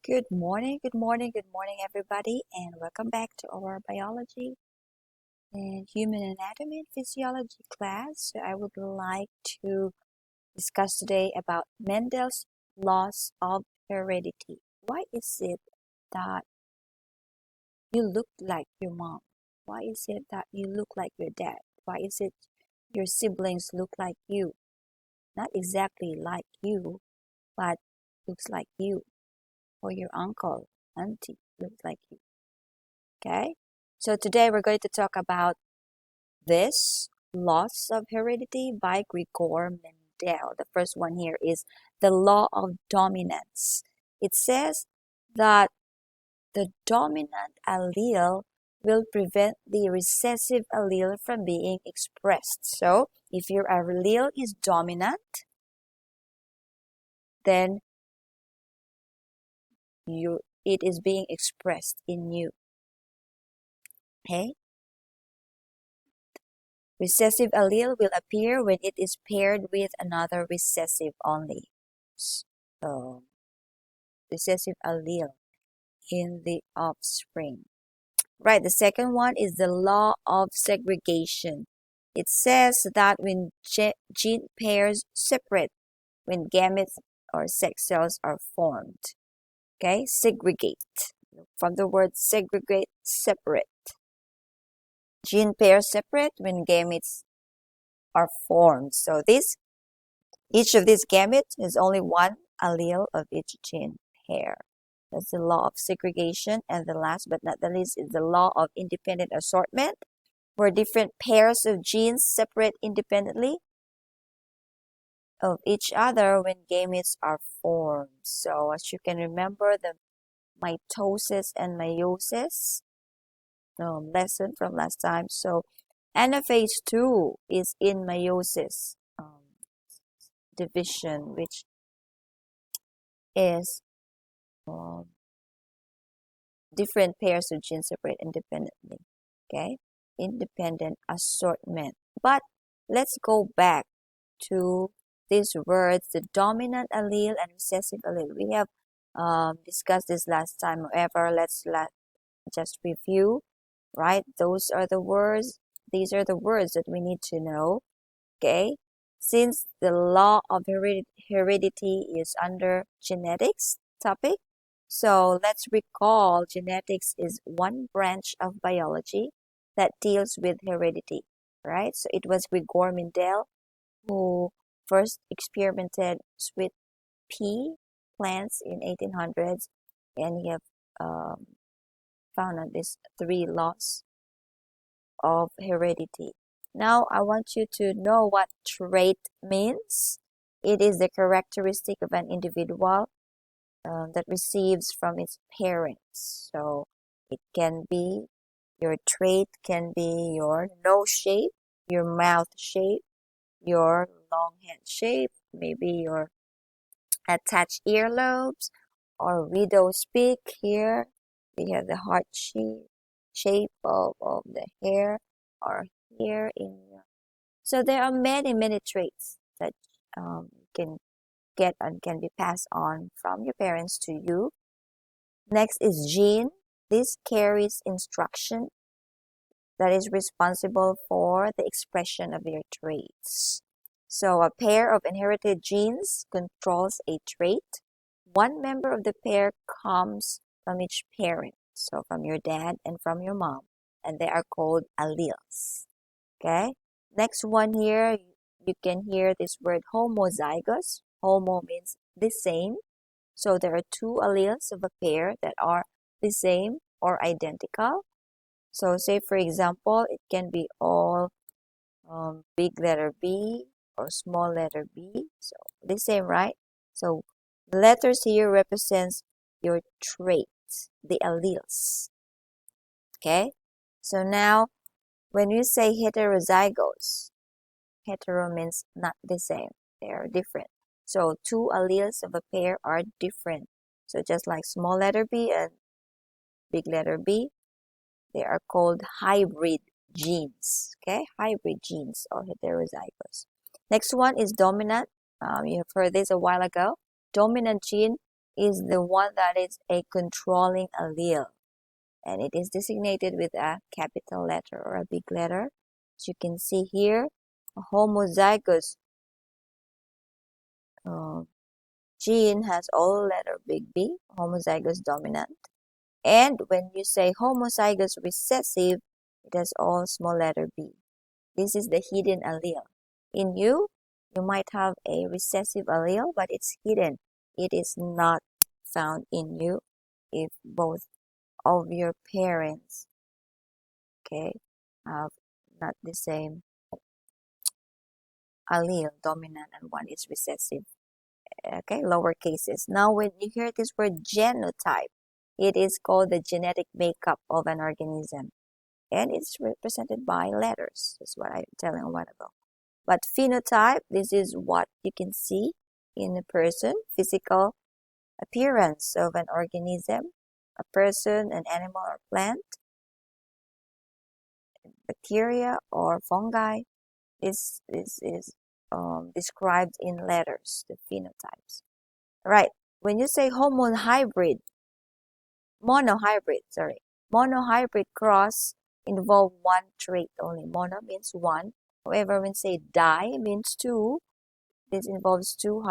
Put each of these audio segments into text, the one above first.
Good morning, good morning, good morning, everybody, and welcome back to our biology and human anatomy and physiology class. So I would like to discuss today about Mendel's laws of heredity. Why is it that you look like your mom? Why is it that you look like your dad? Why is it your siblings look like you? Not exactly like you, but looks like you, or your uncle, auntie looks like you. Okay, so today we're going to talk about this laws of heredity by Gregor Mendel. The first one here is the law of dominance. It says that the dominant allele will prevent the recessive allele from being expressed. So if your allele is dominant, then it is being expressed in you. Okay? Recessive allele will appear when it is paired with another recessive only. So, recessive allele in the offspring. Right, the second one is the law of segregation. It says that when gene pairs separate, when gametes or sex cells are formed. Okay, segregate. From the word segregate, separate. Gene pairs separate when gametes are formed. So each of these gametes has only one allele of each gene pair. That's the law of segregation. And the last but not the least is the law of independent assortment, where different pairs of genes separate independently of each other when gametes are formed. So as you can remember, the mitosis and meiosis lesson from last time. So anaphase 2 is in meiosis division, which is different pairs of genes separate independently. Okay, independent assortment. But let's go back to these words: the dominant allele and recessive allele. We have discussed this last time. However, let's just review. Right, those are the words. These are the words that we need to know. Okay, since the law of heredity is under genetics topic, so let's recall genetics is one branch of biology that deals with heredity, right? So it was Gregor Mendel who first experimented with pea plants in 1800s, and he have found out these three laws of heredity. Now I want you to know what trait means. It is the characteristic of an individual that receives from its parents. So it can be, your trait can be your nose shape, your mouth shape, your long head shape, maybe your attached earlobes, or widow's peak here. We have the heart shape of the hair, or here in your. So there are many traits that can get and can be passed on from your parents to you. Next is gene. This carries instruction that is responsible for the expression of your traits. So a pair of inherited genes controls a trait. One member of the pair comes from each parent, so from your dad and from your mom, and they are called alleles. Okay? Next one here, you can hear this word homozygous. Homo means the same. So there are two alleles of a pair that are the same or identical. So say for example, it can be all big letter B or small letter b. So the same, right? So the letters here represents your traits, the alleles. Okay? So now when you say heterozygous, hetero means not the same. They are different. So two alleles of a pair are different. So just like small letter b and big letter B, they are called hybrid genes. Okay, hybrid genes or heterozygous. Next one is dominant. You have heard this a while ago. Dominant gene is the one that is a controlling allele, and it is designated with a capital letter or a big letter. As you can see here, a homozygous gene has all letter big B, homozygous dominant. And when you say homozygous recessive, it has all small letter b. This is the hidden allele. In you might have a recessive allele, but it's hidden. It is not found in you if both of your parents, okay, have not the same allele, dominant, and one is recessive. Okay, lower cases. Now, when you hear this word genotype, it is called the genetic makeup of an organism, and it's represented by letters. That's what I'm telling a while ago. But phenotype, this is what you can see in a person, physical appearance of an organism, a person, an animal or plant, bacteria or fungi. This is described in letters, the phenotypes. Right. When you say monohybrid cross involve one trait only. Mono means one. However, when say di means two, this involves two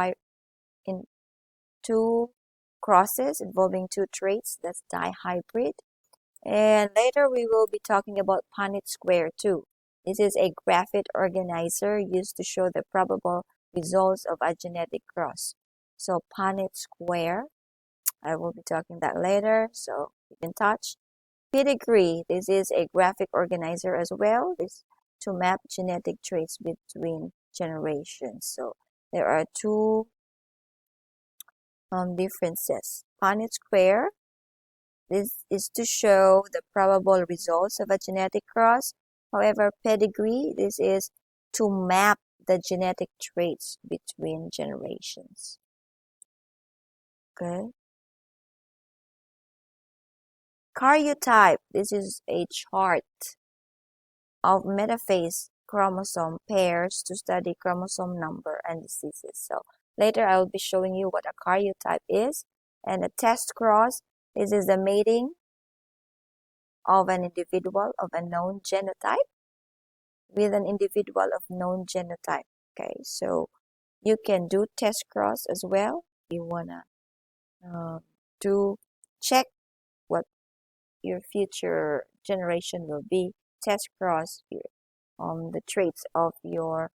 crosses involving two traits. That's dihybrid. And later we will be talking about Punnet Square too. This is a graphic organizer used to show the probable results of a genetic cross. So Punnet Square, I will be talking that later, so you can touch. Pedigree, this is a graphic organizer as well. This to map genetic traits between generations. So there are two differences. Punnet Square, this is to show the probable results of a genetic cross. However, pedigree, this is to map the genetic traits between generations. Okay. Karyotype, this is a chart of metaphase chromosome pairs to study chromosome number and diseases. So later I will be showing you what a karyotype is. And a test cross, this is the mating of an individual of a known genotype with an individual of known genotype. Okay, so you can do test cross as well. You wanna to check what your future generation will be. Test cross the traits of your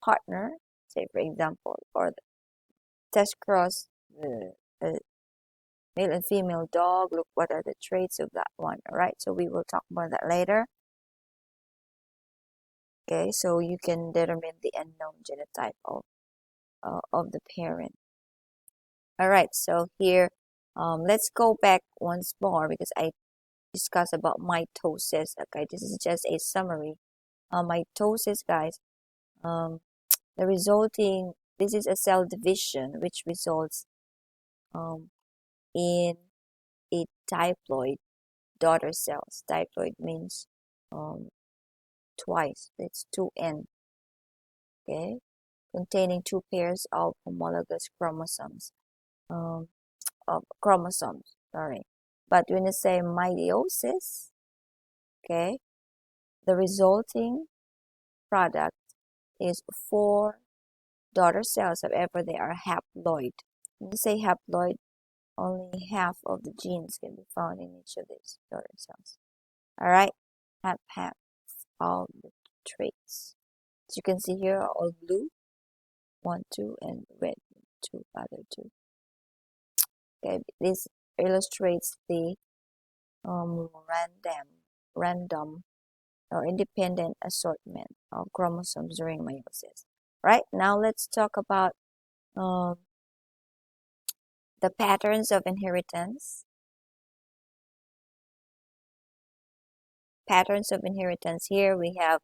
partner, say for example, or test cross the male and female dog. Look what are the traits of that one. All right, so we will talk about that later. Okay, so you can determine the unknown genotype of the parent. All right, so here let's go back once more because I discussed about mitosis. Okay, this is just a summary. Mitosis, guys, the resulting, this is a cell division which results in a diploid daughter cells. Diploid means twice, it's 2N, okay, containing two pairs of homologous chromosomes. Sorry. But when you say meiosis, okay, the resulting product is 4 daughter cells. However, they are haploid. When you say haploid, only half of the genes can be found in each of these daughter cells. All right, half of the traits. As you can see here, are all blue, 1, 2, and red, 2, other 2. Okay, this illustrates the random or independent assortment of chromosomes during meiosis. Right, now let's talk about the patterns of inheritance. Patterns of inheritance. Here we have,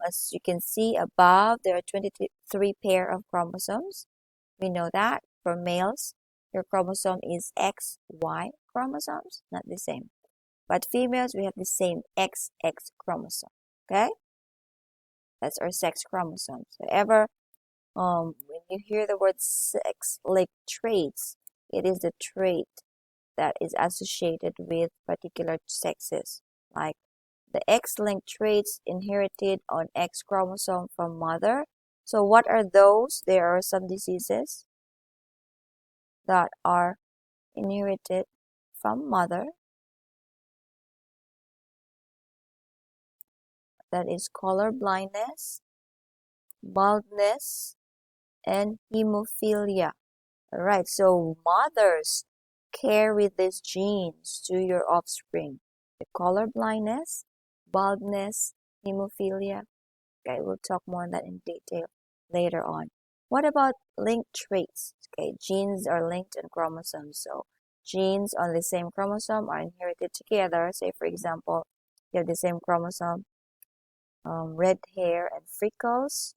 as you can see above, there are 23 pair of chromosomes. We know that for males, your chromosome is XY chromosomes, not the same. But females, we have the same XX chromosome. Okay, that's our sex chromosomes. However, when you hear the word sex-linked traits, it is the trait that is associated with particular sexes, like the X-linked traits inherited on X chromosome from mother. So what are those? There are some diseases that are inherited from mother. That is color blindness, baldness, and hemophilia. Alright, so mothers carry these genes to your offspring. The color blindness, baldness, hemophilia. Okay, we'll talk more on that in detail later on. What about linked traits? Okay, genes are linked in chromosomes. So genes on the same chromosome are inherited together. Say, for example, you have the same chromosome, red hair and freckles.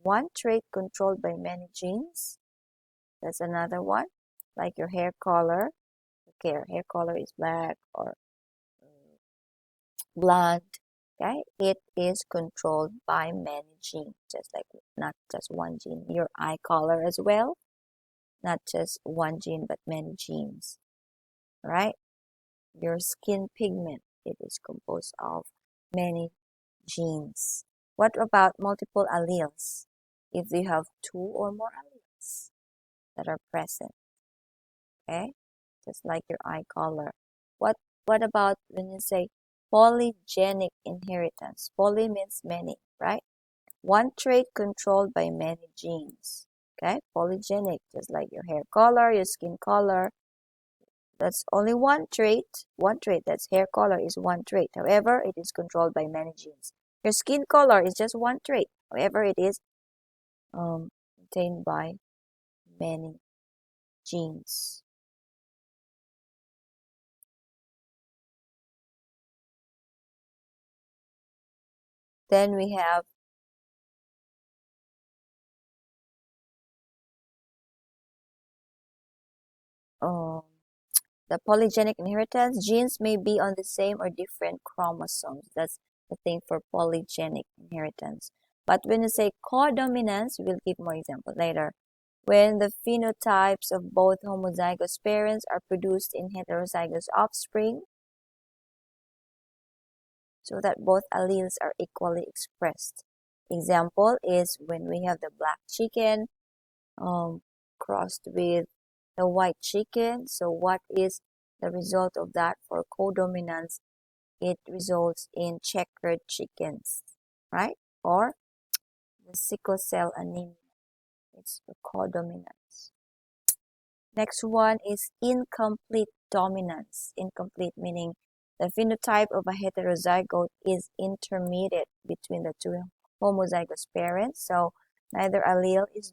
One trait controlled by many genes. That's another one, like your hair color. Okay, your hair color is black or blonde. Okay, it is controlled by many genes, just like not just one gene. Your eye color as well, not just one gene but many genes. Right? Your skin pigment, it is composed of many genes. What about multiple alleles? If you have two or more alleles that are present, okay, just like your eye color. What about when you say polygenic inheritance? Poly means many, right? One trait controlled by many genes. Okay, polygenic, just like your hair color, your skin color. That's only one trait. One trait, that's hair color, is one trait. However, it is controlled by many genes. Your skin color is just one trait. However, it is contained by many genes. Then we have the polygenic inheritance. Genes may be on the same or different chromosomes. That's the thing for polygenic inheritance. But when you say codominance, we'll give more examples later. When the phenotypes of both homozygous parents are produced in heterozygous offspring, so that both alleles are equally expressed. Example is when we have the black chicken crossed with the white chicken. So what is the result of that for codominance? It results in checkered chickens, right? Or the sickle cell anemia. It's the codominance. Next one is incomplete dominance. Incomplete meaning the phenotype of a heterozygote is intermediate between the two homozygous parents. So neither allele is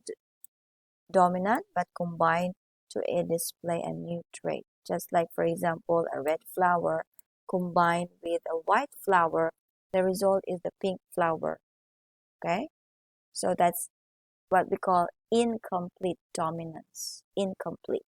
dominant but combined to display a new trait. Just like, for example, a red flower combined with a white flower, the result is the pink flower. Okay? So that's what we call incomplete dominance. Incomplete.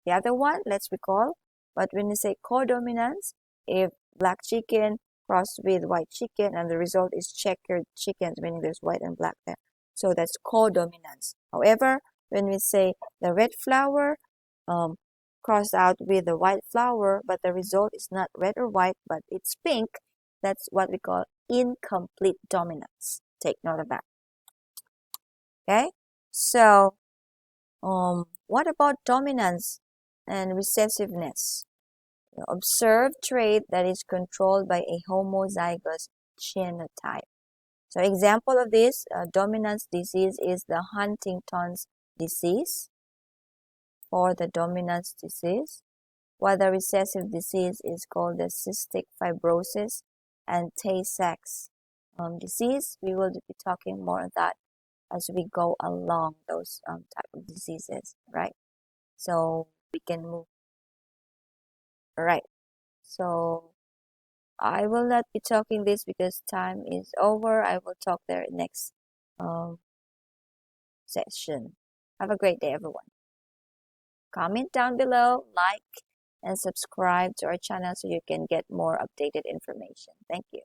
The other one, let's recall, but when you say codominance, if black chicken crossed with white chicken and the result is checkered chickens, meaning there's white and black there. So that's codominance. However, when we say the red flower crossed out with the white flower, but the result is not red or white, but it's pink, that's what we call incomplete dominance. Take note of that. Okay? So, what about dominance and recessiveness? Observe trait that is controlled by a homozygous genotype. So example of this dominance disease is the Huntington's disease or the dominance disease, while the recessive disease is called the cystic fibrosis and Tay-Sachs disease. We will be talking more on that as we go along those type of diseases, right? So we can move. All right. So I will not be talking this because time is over. I will talk there next session. Have a great day, everyone. Comment down below, like, and subscribe to our channel so you can get more updated information. Thank you.